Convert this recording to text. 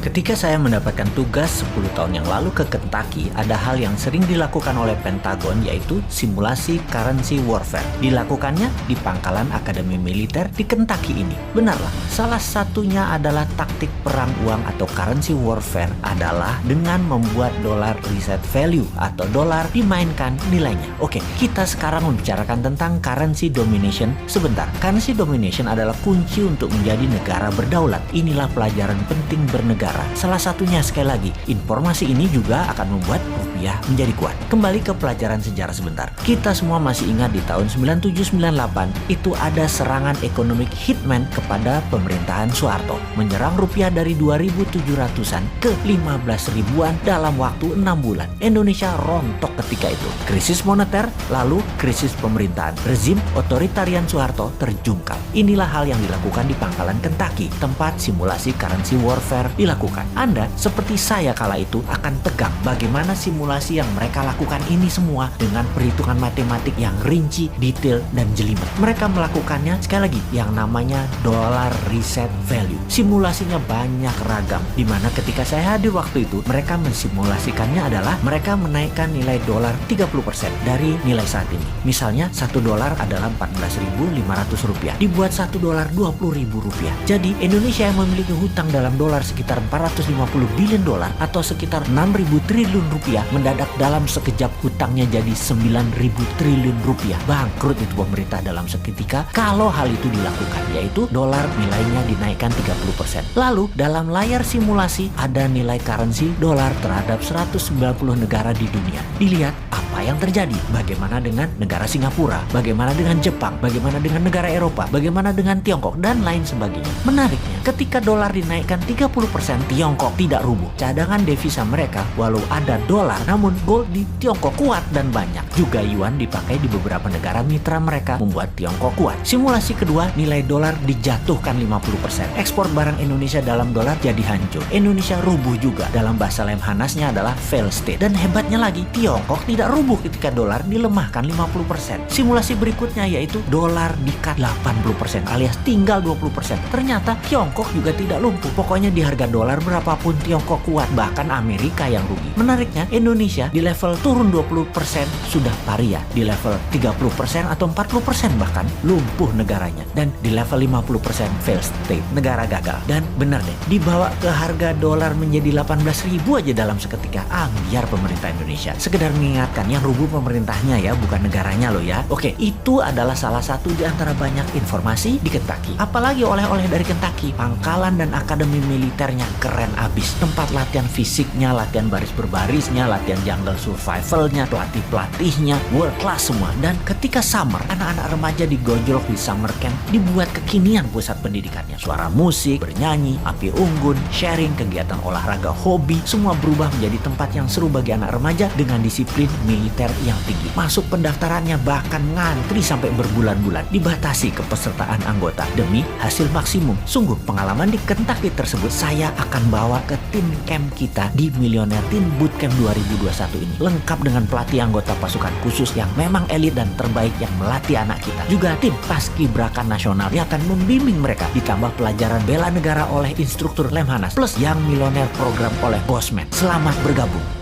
Ketika saya mendapatkan tugas 10 tahun yang lalu ke Kentucky, ada hal yang sering dilakukan oleh Pentagon, yaitu simulasi currency warfare. Dilakukannya di pangkalan Akademi Militer di Kentucky ini. Benarlah, salah satunya adalah taktik perang uang atau currency warfare adalah dengan membuat dolar reset value atau dolar dimainkan nilainya. Oke, kita sekarang membicarakan tentang currency domination sebentar. Currency domination adalah kunci untuk menjadi negara berdaulat. Inilah pelajaran penting bernegara. Salah satunya, sekali lagi, informasi ini juga akan membuat rupiah menjadi kuat. Kembali ke pelajaran sejarah sebentar. Kita semua masih ingat di tahun 97-98 itu ada serangan ekonomi hitman kepada pemerintahan Soeharto, menyerang rupiah dari 2.700-an ke 15 ribuan dalam waktu 6 bulan. Indonesia rontok ketika itu. Krisis moneter, lalu krisis pemerintahan. Rezim otoritarian Soeharto terjungkal. Inilah hal yang dilakukan di pangkalan Kentucky, tempat simulasi currency warfare dilakukan. Anda seperti saya kala itu akan tegang bagaimana simulasi yang mereka lakukan ini semua dengan perhitungan matematik yang rinci, detail, dan jelimet. Mereka melakukannya sekali lagi yang namanya dollar reset value. Simulasinya banyak ragam, dimana ketika saya hadir waktu itu mereka mensimulasikannya adalah mereka menaikkan nilai dolar 30% dari nilai saat ini. Misalnya 1 dolar adalah 14.500 rupiah, dibuat 1 dolar 20.000 rupiah. Jadi Indonesia yang memiliki hutang dalam dolar sekitar 450 billion dolar atau sekitar 6.000 triliun rupiah mendadak dalam sekejap hutangnya jadi 9.000 triliun rupiah. Bangkrut itu pemerintah dalam seketika kalau hal itu dilakukan, yaitu dolar nilainya dinaikkan 30%. Lalu dalam layar simulasi ada nilai currency dolar terhadap 190 negara di dunia. Dilihat apa yang terjadi, bagaimana dengan negara Singapura, bagaimana dengan Jepang, bagaimana dengan negara Eropa, bagaimana dengan Tiongkok, dan lain sebagainya. Menariknya, ketika dolar dinaikkan 30%, Tiongkok tidak rubuh. Cadangan devisa mereka walau ada dolar, namun gold di Tiongkok kuat dan banyak. Juga yuan dipakai di beberapa negara mitra mereka membuat Tiongkok kuat. Simulasi kedua, nilai dolar dijatuhkan 50%. Ekspor barang Indonesia dalam dolar jadi hancur. Indonesia rubuh juga. Dalam bahasa Lemhanasnya adalah fail state. Dan hebatnya lagi, Tiongkok tidak rubuh ketika dolar dilemahkan 50%. Simulasi berikutnya yaitu dolar di-cut 80% alias tinggal 20%. Ternyata Tiongkok juga tidak lumpuh. Pokoknya di harga dolar berapapun Tiongkok kuat, bahkan Amerika yang rugi. Menariknya, Indonesia di level turun 20% sudah paria, di level 30% atau 40% bahkan lumpuh negaranya, dan di level 50% fail state, negara gagal. Dan benar deh, dibawa ke harga dolar menjadi 18.000 aja dalam seketika. Biar pemerintah Indonesia. Sekedar mengingatkan, yang rubuh pemerintahnya ya, bukan negaranya loh ya. Oke, itu adalah salah satu di antara banyak informasi di Kentucky. Apalagi oleh-oleh dari Kentucky, pangkalan dan akademi militernya keren abis. Tempat latihan fisiknya, latihan baris berbarisnya, latihan jungle survivalnya, pelatih-pelatihnya world class semua. Dan ketika summer, anak-anak remaja digojlok di summer camp, dibuat kekinian pusat pendidikannya. Suara musik, bernyanyi, api unggun, sharing, kegiatan olahraga, hobi, semua berubah menjadi tempat yang seru bagi anak remaja dengan disiplin militer yang tinggi. Masuk pendaftarannya bahkan ngantri sampai berbulan-bulan, dibatasi kepesertaan anggota demi hasil maksimum. Sungguh pengalaman di Kentucky tersebut saya akan bawa ke tim camp kita di Millionaire Teen Bootcamp 2021 ini. Lengkap dengan pelatih anggota pasukan khusus yang memang elit dan terbaik yang melatih anak kita. Juga tim paskibraka nasional yang akan membimbing mereka. Ditambah pelajaran bela negara oleh instruktur Lemhanas. Plus yang Millionaire program oleh Bosman. Selamat bergabung.